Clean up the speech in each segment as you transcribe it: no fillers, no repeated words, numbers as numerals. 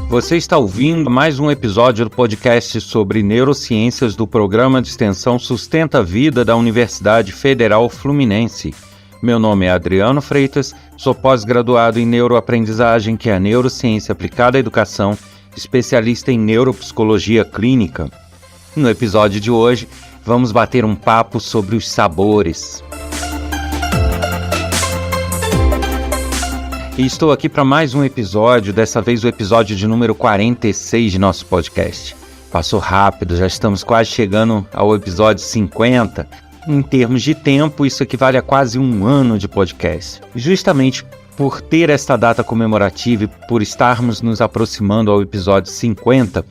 Você está ouvindo mais um episódio do podcast sobre neurociências do Programa de Extensão Sustenta a Vida da Universidade Federal Fluminense. Meu nome é Adriano Freitas, sou pós-graduado em neuroaprendizagem, que é a neurociência aplicada à educação, especialista em neuropsicologia clínica. No episódio de hoje, vamos bater um papo sobre os sabores. E estou aqui para mais um episódio, dessa vez o episódio de número 46 de nosso podcast. Passou rápido, já estamos quase chegando ao episódio 50. Em termos de tempo, isso equivale a quase um ano de podcast. Justamente por ter esta data comemorativa e por estarmos nos aproximando ao episódio 50,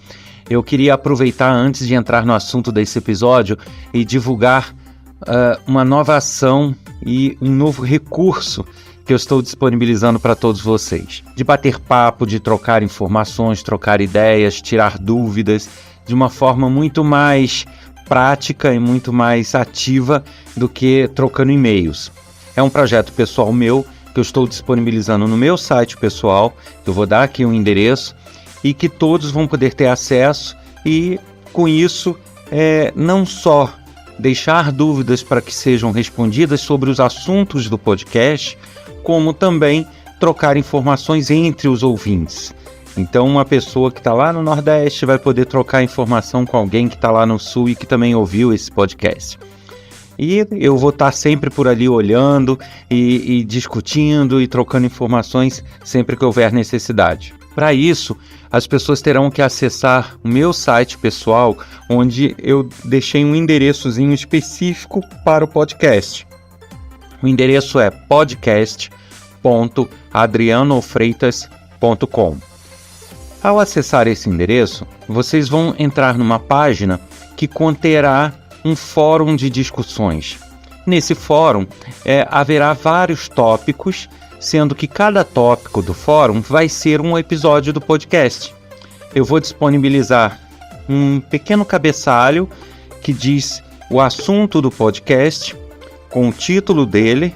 eu queria aproveitar antes de entrar no assunto desse episódio e divulgar uma nova ação e um novo recurso que eu estou disponibilizando para todos vocês. De bater papo, de trocar informações, trocar ideias, tirar dúvidas, de uma forma muito mais prática e muito mais ativa do que trocando e-mails. É um projeto pessoal meu, que eu estou disponibilizando no meu site pessoal, eu vou dar aqui um endereço, e que todos vão poder ter acesso, e com isso, não só deixar dúvidas para que sejam respondidas sobre os assuntos do podcast, como também trocar informações entre os ouvintes. Então, uma pessoa que está lá no Nordeste vai poder trocar informação com alguém que está lá no Sul e que também ouviu esse podcast. E eu vou estar sempre por ali olhando e discutindo e trocando informações sempre que houver necessidade. Para isso, as pessoas terão que acessar o meu site pessoal, onde eu deixei um endereçozinho específico para o podcast. O endereço é podcast.adrianofreitas.com. Ao acessar esse endereço, vocês vão entrar numa página que conterá um fórum de discussões. Nesse fórum, haverá vários tópicos, sendo que cada tópico do fórum vai ser um episódio do podcast. Eu vou disponibilizar um pequeno cabeçalho que diz o assunto do podcast, com o título dele,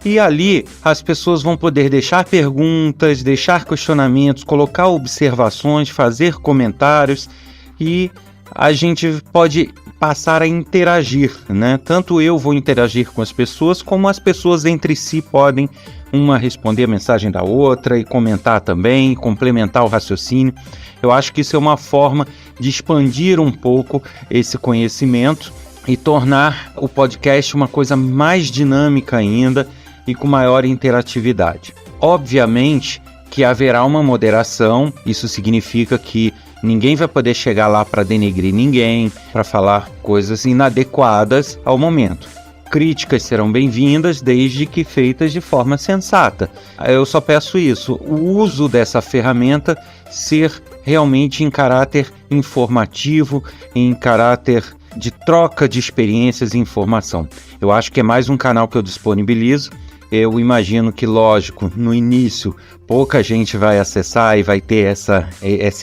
e ali as pessoas vão poder deixar perguntas, deixar questionamentos, colocar observações, fazer comentários, e a gente pode passar a interagir, né? Tanto eu vou interagir com as pessoas, como as pessoas entre si podem uma responder a mensagem da outra e comentar também, complementar o raciocínio. Eu acho que isso é uma forma de expandir um pouco esse conhecimento e tornar o podcast uma coisa mais dinâmica ainda e com maior interatividade. Obviamente que haverá uma moderação, isso significa que ninguém vai poder chegar lá para denegrir ninguém, para falar coisas inadequadas ao momento. Críticas serão bem-vindas desde que feitas de forma sensata. Eu só peço isso, o uso dessa ferramenta ser realmente em caráter informativo, em caráter de troca de experiências e informação. Eu acho que é mais um canal que eu disponibilizo. Eu imagino que, lógico, no início pouca gente vai acessar e vai ter essa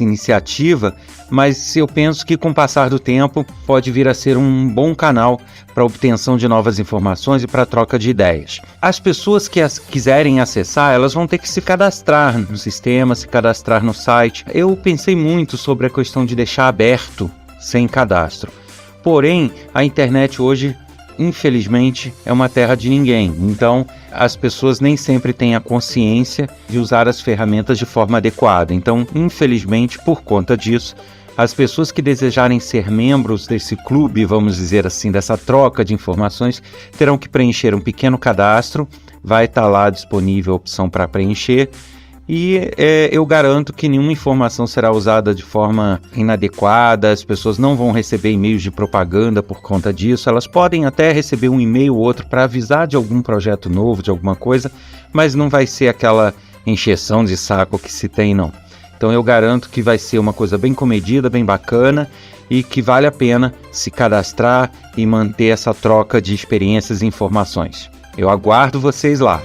iniciativa, mas eu penso que com o passar do tempo pode vir a ser um bom canal para obtenção de novas informações e para troca de ideias. As pessoas que quiserem acessar, elas vão ter que se cadastrar no sistema, se cadastrar no site. Eu pensei muito sobre a questão de deixar aberto, sem cadastro. Porém, a internet hoje, infelizmente, é uma terra de ninguém. Então, as pessoas nem sempre têm a consciência de usar as ferramentas de forma adequada. Então, infelizmente, por conta disso, as pessoas que desejarem ser membros desse clube, vamos dizer assim, dessa troca de informações, terão que preencher um pequeno cadastro. Vai estar lá disponível a opção para preencher. E eu garanto que nenhuma informação será usada de forma inadequada, as pessoas não vão receber e-mails de propaganda por conta disso. Elas podem até receber um e-mail ou outro para avisar de algum projeto novo, de alguma coisa, mas não vai ser aquela encheção de saco que se tem, não. Então eu garanto que vai ser uma coisa bem comedida, bem bacana, e que vale a pena se cadastrar e manter essa troca de experiências e informações. Eu aguardo vocês lá.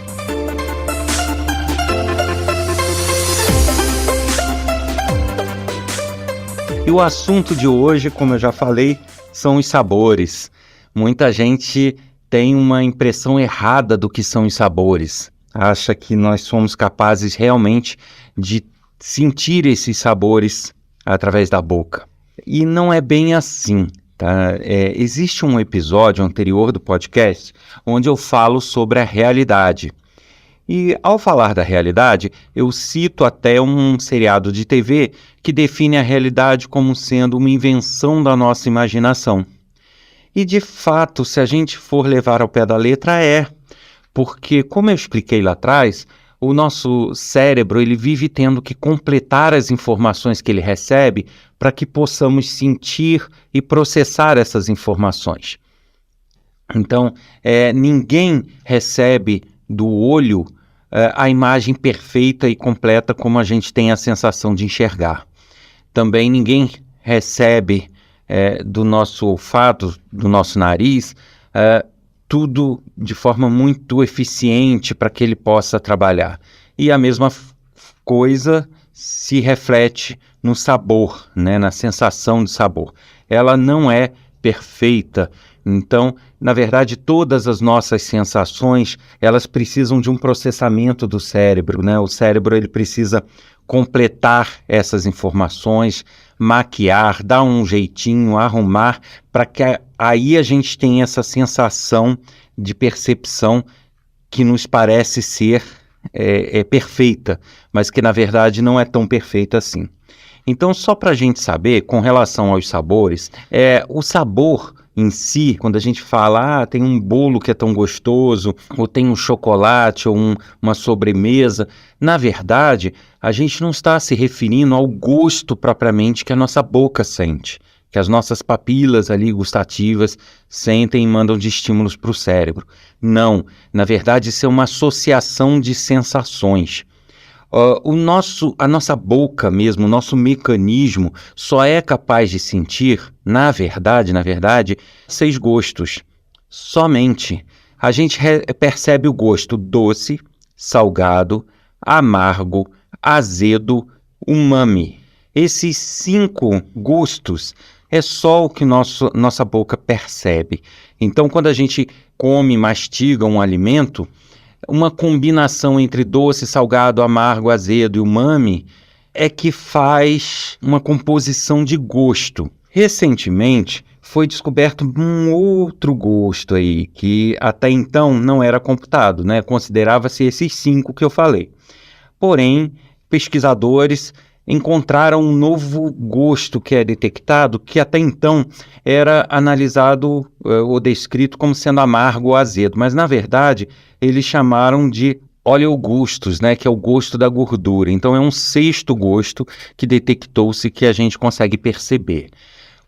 E o assunto de hoje, como eu já falei, são os sabores. Muita gente tem uma impressão errada do que são os sabores. Acha que nós somos capazes realmente de sentir esses sabores através da boca. E não é bem assim, tá? Existe um episódio anterior do podcast onde eu falo sobre a realidade. E ao falar da realidade, eu cito até um seriado de TV que define a realidade como sendo uma invenção da nossa imaginação. E de fato, se a gente for levar ao pé da letra, porque, como eu expliquei lá atrás, o nosso cérebro ele vive tendo que completar as informações que ele recebe para que possamos sentir e processar essas informações. Então, ninguém recebe do olho a imagem perfeita e completa como a gente tem a sensação de enxergar. Também ninguém recebe do nosso olfato, do nosso nariz, tudo de forma muito eficiente para que ele possa trabalhar. E a mesma coisa se reflete no sabor, né, na sensação de sabor. Ela não é perfeita. Então, na verdade, todas as nossas sensações, elas precisam de um processamento do cérebro, né? O cérebro ele precisa completar essas informações, maquiar, dar um jeitinho, arrumar, para que aí a gente tenha essa sensação de percepção que nos parece ser perfeita, mas que na verdade não é tão perfeita assim. Então, só para a gente saber, com relação aos sabores, o sabor em si, quando a gente fala, tem um bolo que é tão gostoso, ou tem um chocolate, ou uma sobremesa, na verdade, a gente não está se referindo ao gosto propriamente que a nossa boca sente, que as nossas papilas ali gustativas sentem e mandam de estímulos para o cérebro. Não, na verdade, isso é uma associação de sensações. A nossa boca mesmo, o nosso mecanismo só é capaz de sentir, na verdade, 6 gostos. Somente. A gente percebe o gosto doce, salgado, amargo, azedo, umami. Esses 5 gostos é só o que nossa boca percebe. Então, quando a gente come, mastiga um alimento, uma combinação entre doce, salgado, amargo, azedo e umami é que faz uma composição de gosto. Recentemente foi descoberto um outro gosto aí, que até então não era computado, né? Considerava-se esses 5 que eu falei. Porém, pesquisadores encontraram um novo gosto que é detectado, que até então era analisado ou descrito como sendo amargo ou azedo, mas na verdade eles chamaram de oleogustos, né, que é o gosto da gordura. Então é um 6º gosto que detectou-se que a gente consegue perceber.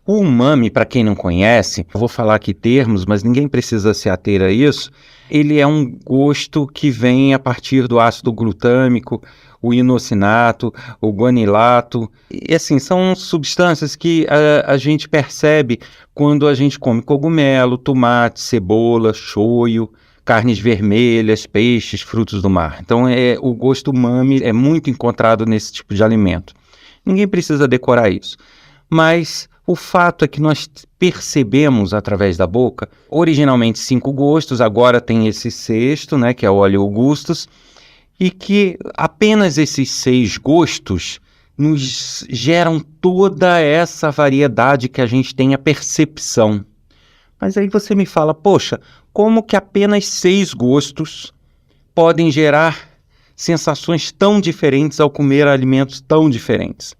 O umami, para quem não conhece, eu vou falar aqui termos, mas ninguém precisa se ater a isso, ele é um gosto que vem a partir do ácido glutâmico, o inosinato, o guanilato, e assim, são substâncias que a gente percebe quando a gente come cogumelo, tomate, cebola, shoyu, carnes vermelhas, peixes, frutos do mar. Então o gosto umami é muito encontrado nesse tipo de alimento. Ninguém precisa decorar isso, mas o fato é que nós percebemos através da boca, originalmente 5 gostos, agora tem esse 6º, né, que é o oleogustos, e que apenas esses 6 gostos nos geram toda essa variedade que a gente tem a percepção. Mas aí você me fala, poxa, como que apenas 6 gostos podem gerar sensações tão diferentes ao comer alimentos tão diferentes?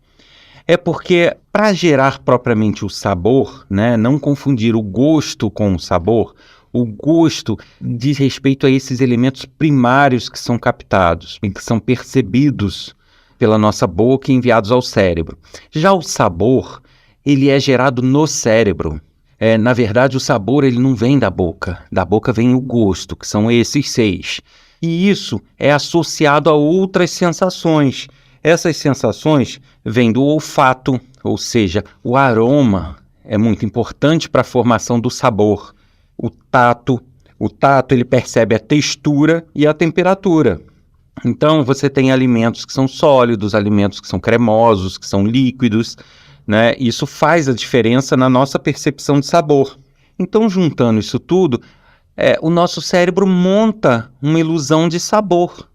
É porque, para gerar propriamente o sabor, né, não confundir o gosto com o sabor, o gosto diz respeito a esses elementos primários que são captados e que são percebidos pela nossa boca e enviados ao cérebro. Já o sabor, ele é gerado no cérebro. Na verdade, o sabor ele não vem da boca vem o gosto, que são esses 6. E isso é associado a outras sensações. Essas sensações vêm do olfato, ou seja, o aroma é muito importante para a formação do sabor. O tato ele percebe a textura e a temperatura. Então, você tem alimentos que são sólidos, alimentos que são cremosos, que são líquidos, né? Isso faz a diferença na nossa percepção de sabor. Então, juntando isso tudo, o nosso cérebro monta uma ilusão de sabor.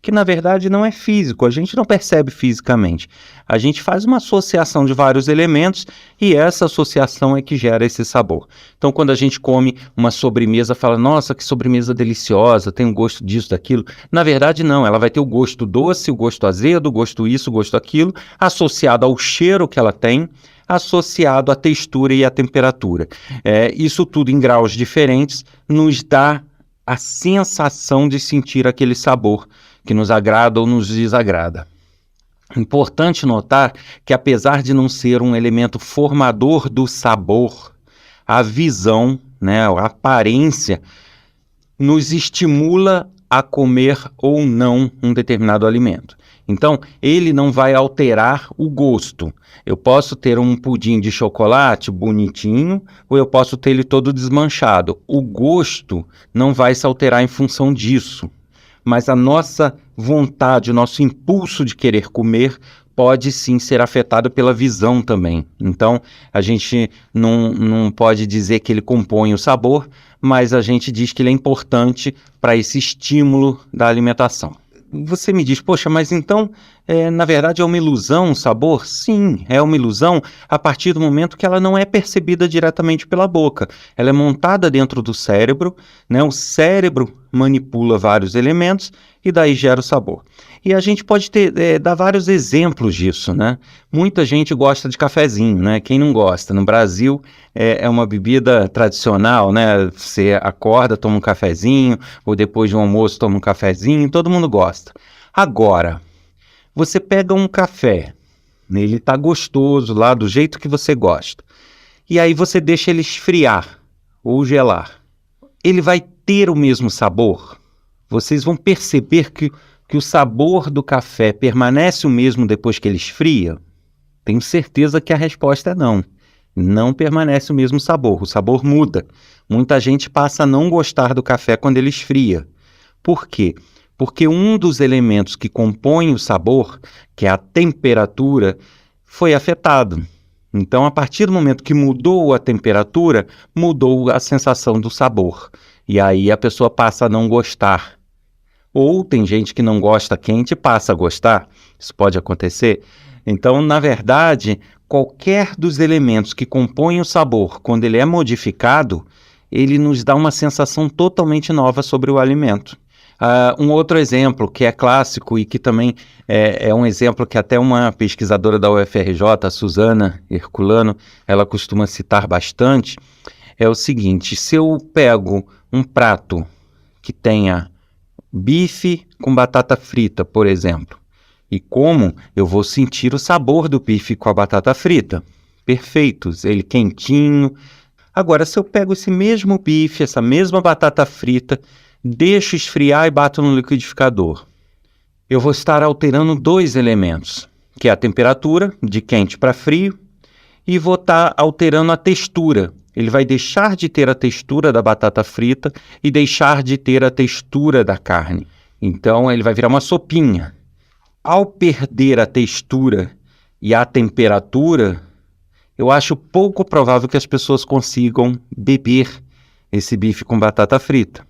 que na verdade não é físico, a gente não percebe fisicamente. A gente faz uma associação de vários elementos e essa associação é que gera esse sabor. Então, quando a gente come uma sobremesa, fala, nossa, que sobremesa deliciosa, tem um gosto disso, daquilo. Na verdade, não, ela vai ter o gosto doce, o gosto azedo, o gosto isso, o gosto aquilo, associado ao cheiro que ela tem, associado à textura e à temperatura. Isso tudo em graus diferentes nos dá a sensação de sentir aquele sabor que nos agrada ou nos desagrada. Importante notar que, apesar de não ser um elemento formador do sabor, a visão, né, a aparência, nos estimula a comer ou não um determinado alimento. Então, ele não vai alterar o gosto. Eu posso ter um pudim de chocolate bonitinho, ou eu posso ter ele todo desmanchado. O gosto não vai se alterar em função disso. Mas a nossa vontade, o nosso impulso de querer comer pode sim ser afetado pela visão também. Então, a gente não pode dizer que ele compõe o sabor, mas a gente diz que ele é importante para esse estímulo da alimentação. Você me diz, poxa, mas então, na verdade é uma ilusão o sabor? Sim, é uma ilusão a partir do momento que ela não é percebida diretamente pela boca. Ela é montada dentro do cérebro, né? O cérebro manipula vários elementos e daí gera o sabor. E a gente pode dar vários exemplos disso, né? Muita gente gosta de cafezinho, né? Quem não gosta? No Brasil é uma bebida tradicional, né? Você acorda, toma um cafezinho, ou depois de um almoço toma um cafezinho, todo mundo gosta. Agora, você pega um café, ele está gostoso lá, do jeito que você gosta, e aí você deixa ele esfriar ou gelar. Ele vai ter o mesmo sabor? Vocês vão perceber que o sabor do café permanece o mesmo depois que ele esfria? Tenho certeza que a resposta é não. Não permanece o mesmo sabor, o sabor muda. Muita gente passa a não gostar do café quando ele esfria. Por quê? Porque um dos elementos que compõem o sabor, que é a temperatura, foi afetado. Então, a partir do momento que mudou a temperatura, mudou a sensação do sabor. E aí a pessoa passa a não gostar. Ou tem gente que não gosta quente e passa a gostar. Isso pode acontecer. Então, na verdade, qualquer dos elementos que compõem o sabor, quando ele é modificado, ele nos dá uma sensação totalmente nova sobre o alimento. Um outro exemplo que é clássico e que também é um exemplo que até uma pesquisadora da UFRJ, a Suzana Herculano, ela costuma citar bastante, é o seguinte: se eu pego um prato que tenha bife com batata frita, por exemplo, e como eu vou sentir o sabor do bife com a batata frita. Perfeitos, ele quentinho. Agora, se eu pego esse mesmo bife, essa mesma batata frita, deixo esfriar e bato no liquidificador, eu vou estar alterando dois elementos, que é a temperatura, de quente para frio, e vou estar alterando a textura. Ele vai deixar de ter a textura da batata frita e deixar de ter a textura da carne. Então, ele vai virar uma sopinha. Ao perder a textura e a temperatura, eu acho pouco provável que as pessoas consigam beber esse bife com batata frita.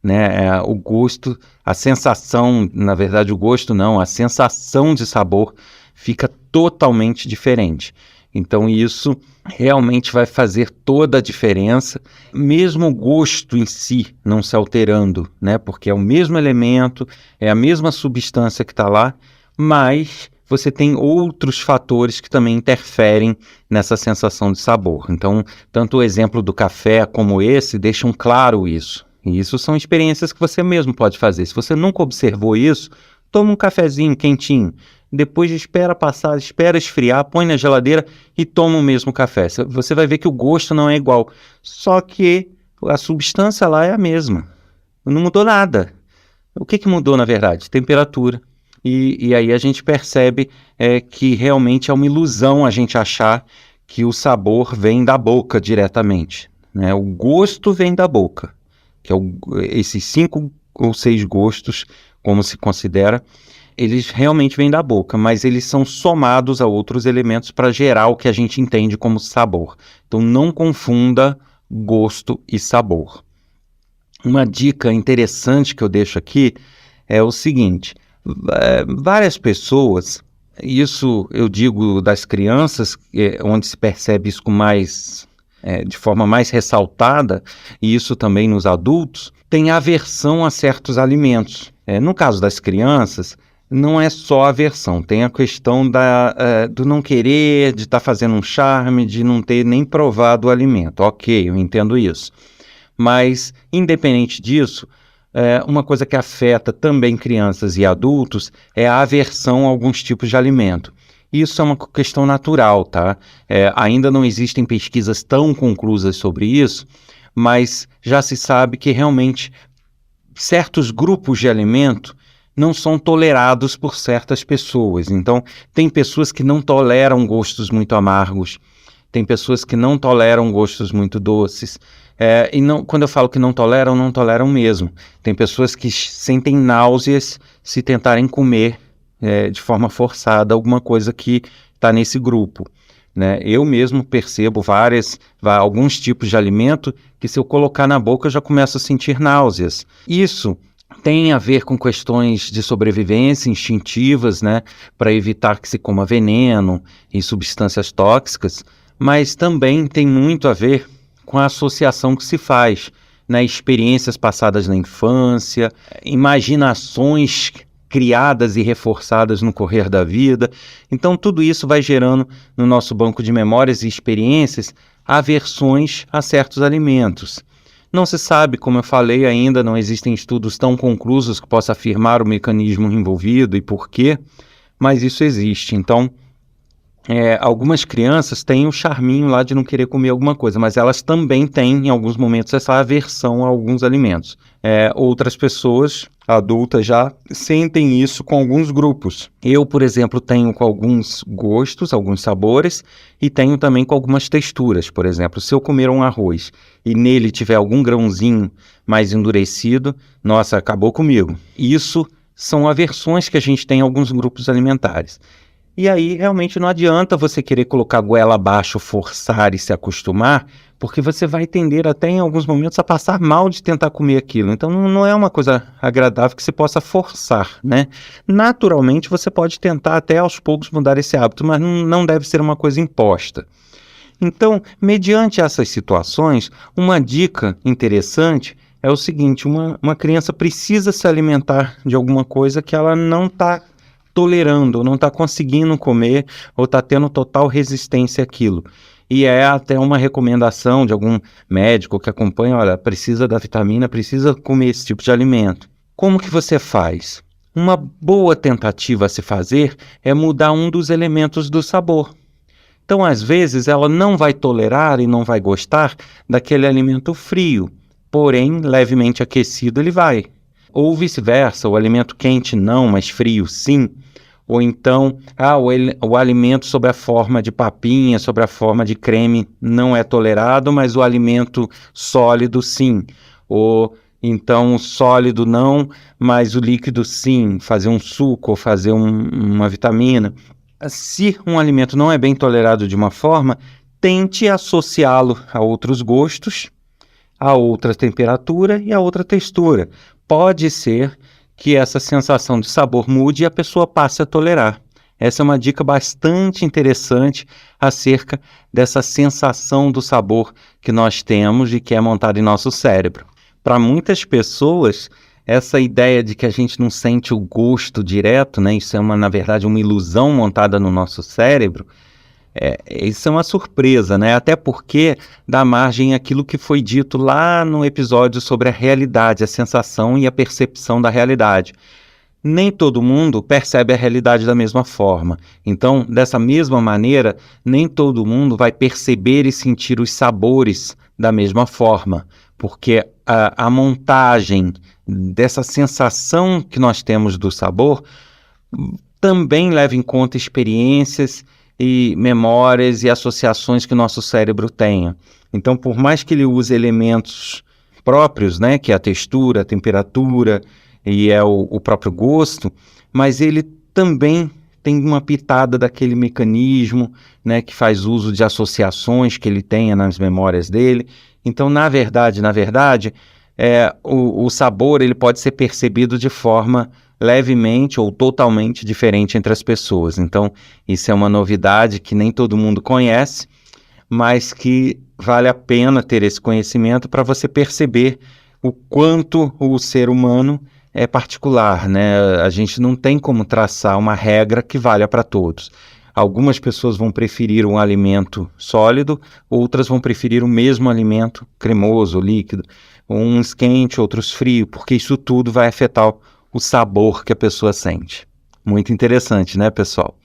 Né? O gosto, a sensação, na verdade o gosto não, a sensação de sabor fica totalmente diferente. Então isso realmente vai fazer toda a diferença, mesmo o gosto em si não se alterando, né? Porque é o mesmo elemento, é a mesma substância que está lá, mas você tem outros fatores que também interferem nessa sensação de sabor. Então, tanto o exemplo do café como esse deixam claro isso. E isso são experiências que você mesmo pode fazer. Se você nunca observou isso, toma um cafezinho quentinho, depois espera passar, espera esfriar, põe na geladeira e toma o mesmo café. Você vai ver que o gosto não é igual, só que a substância lá é a mesma. Não mudou nada. O que mudou, na verdade? Temperatura. E aí a gente percebe que realmente é uma ilusão a gente achar que o sabor vem da boca diretamente, né? O gosto vem da boca, que é esses 5 ou 6 gostos, como se considera, eles realmente vêm da boca, mas eles são somados a outros elementos para gerar o que a gente entende como sabor. Então não confunda gosto e sabor. Uma dica interessante que eu deixo aqui é o seguinte: várias pessoas, isso eu digo das crianças, onde se percebe isso com de forma mais ressaltada, e isso também nos adultos, tem aversão a certos alimentos. No caso das crianças, não é só aversão, tem a questão do não querer, de estar fazendo um charme, de não ter nem provado o alimento. Ok, eu entendo isso. Mas, independente disso, uma coisa que afeta também crianças e adultos é a aversão a alguns tipos de alimento. Isso é uma questão natural, tá? Ainda não existem pesquisas tão conclusas sobre isso, mas já se sabe que realmente certos grupos de alimento não são tolerados por certas pessoas. Então, tem pessoas que não toleram gostos muito amargos, tem pessoas que não toleram gostos muito doces. Quando eu falo que não toleram mesmo. Tem pessoas que sentem náuseas se tentarem comer de forma forçada alguma coisa que está nesse grupo, né? Eu mesmo percebo alguns tipos de alimento que, se eu colocar na boca, eu já começo a sentir náuseas. Isso tem a ver com questões de sobrevivência instintivas, né, para evitar que se coma veneno e substâncias tóxicas, mas também tem muito a ver com a associação que se faz, né, experiências passadas na infância, imaginações criadas e reforçadas no correr da vida. Então, tudo isso vai gerando no nosso banco de memórias e experiências aversões a certos alimentos. Não se sabe, como eu falei, ainda não existem estudos tão conclusos que possam afirmar o mecanismo envolvido e por quê, mas isso existe. Então, algumas crianças têm o charminho lá de não querer comer alguma coisa, mas elas também têm, em alguns momentos, essa aversão a alguns alimentos. Outras pessoas, adultas já, sentem isso com alguns grupos. Eu, por exemplo, tenho com alguns gostos, alguns sabores, e tenho também com algumas texturas. Por exemplo, se eu comer um arroz e nele tiver algum grãozinho mais endurecido, nossa, acabou comigo. Isso são aversões que a gente tem em alguns grupos alimentares. E aí, realmente, não adianta você querer colocar a goela abaixo, forçar e se acostumar, porque você vai tender até, em alguns momentos, a passar mal de tentar comer aquilo. Então, não é uma coisa agradável que se possa forçar, né? Naturalmente, você pode tentar até aos poucos mudar esse hábito, mas não deve ser uma coisa imposta. Então, mediante essas situações, uma dica interessante é o seguinte: uma criança precisa se alimentar de alguma coisa que ela não está tolerando, ou não está conseguindo comer, ou está tendo total resistência àquilo. E é até uma recomendação de algum médico que acompanha: olha, precisa da vitamina, precisa comer esse tipo de alimento. Como que você faz? Uma boa tentativa a se fazer é mudar um dos elementos do sabor. Então, às vezes, ela não vai tolerar e não vai gostar daquele alimento frio, porém, levemente aquecido ele vai. Ou vice-versa, o alimento quente não, mas frio sim. Ou então, o alimento sob a forma de papinha, sob a forma de creme não é tolerado, mas o alimento sólido sim. Ou então o sólido não, mas o líquido sim, fazer um suco ou fazer uma vitamina. Se um alimento não é bem tolerado de uma forma, tente associá-lo a outros gostos, a outra temperatura e a outra textura. Pode ser que essa sensação de sabor mude e a pessoa passe a tolerar. Essa é uma dica bastante interessante acerca dessa sensação do sabor que nós temos e que é montada em nosso cérebro. Para muitas pessoas, essa ideia de que a gente não sente o gosto direto, né? Isso é, na verdade, uma ilusão montada no nosso cérebro. Isso é uma surpresa, né? Até porque dá margem àquilo que foi dito lá no episódio sobre a realidade, a sensação e a percepção da realidade. Nem todo mundo percebe a realidade da mesma forma. Então, dessa mesma maneira, nem todo mundo vai perceber e sentir os sabores da mesma forma, porque a montagem dessa sensação que nós temos do sabor também leva em conta experiências e memórias e associações que o nosso cérebro tenha. Então, por mais que ele use elementos próprios, né, que é a textura, a temperatura e o próprio gosto, mas ele também tem uma pitada daquele mecanismo, né, que faz uso de associações que ele tenha nas memórias dele. Então, na verdade, o sabor ele pode ser percebido de forma levemente ou totalmente diferente entre as pessoas. Então, isso é uma novidade que nem todo mundo conhece, mas que vale a pena ter esse conhecimento para você perceber o quanto o ser humano é particular, né? A gente não tem como traçar uma regra que valha para todos. Algumas pessoas vão preferir um alimento sólido, outras vão preferir o mesmo alimento cremoso, líquido, uns quente, outros frio, porque isso tudo vai afetar o sabor que a pessoa sente. Muito interessante, né, pessoal?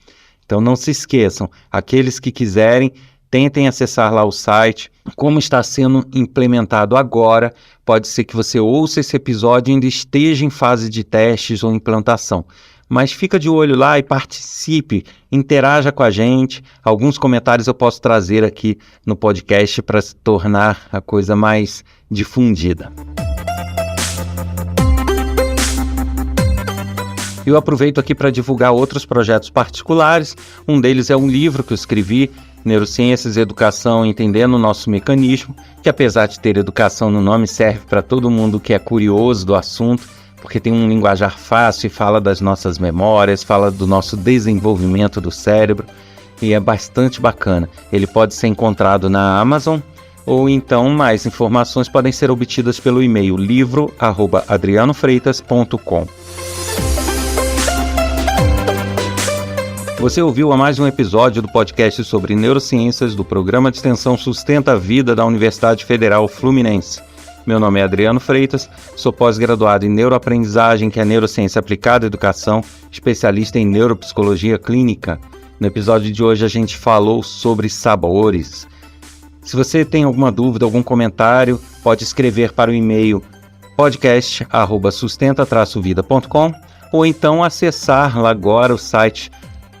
Então não se esqueçam, aqueles que quiserem, tentem acessar lá o site. Como está sendo implementado agora, pode ser que você ouça esse episódio e ainda esteja em fase de testes ou implantação. Mas fica de olho lá e participe, interaja com a gente. Alguns comentários eu posso trazer aqui no podcast para se tornar a coisa mais difundida. Eu aproveito aqui para divulgar outros projetos particulares. Um deles é um livro que eu escrevi, Neurociências e Educação, Entendendo o Nosso Mecanismo, que apesar de ter educação no nome, serve para todo mundo que é curioso do assunto, porque tem um linguajar fácil e fala das nossas memórias, fala do nosso desenvolvimento do cérebro, e é bastante bacana. Ele pode ser encontrado na Amazon, ou então mais informações podem ser obtidas pelo e-mail livro@adrianofreitas.com. Você ouviu a mais um episódio do podcast sobre neurociências do Programa de Extensão Sustenta a Vida da Universidade Federal Fluminense. Meu nome é Adriano Freitas, sou pós-graduado em neuroaprendizagem, que é neurociência aplicada à educação, especialista em neuropsicologia clínica. No episódio de hoje a gente falou sobre sabores. Se você tem alguma dúvida, algum comentário, pode escrever para o e-mail podcast@sustenta-vida.com ou então acessar lá agora o site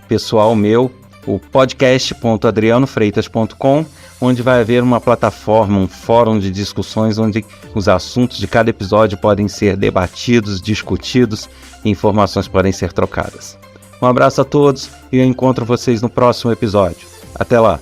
pessoal meu, o podcast.adrianofreitas.com, onde vai haver uma plataforma, um fórum de discussões onde os assuntos de cada episódio podem ser debatidos, discutidos e informações podem ser trocadas. Um abraço a todos e eu encontro vocês no próximo episódio. Até lá!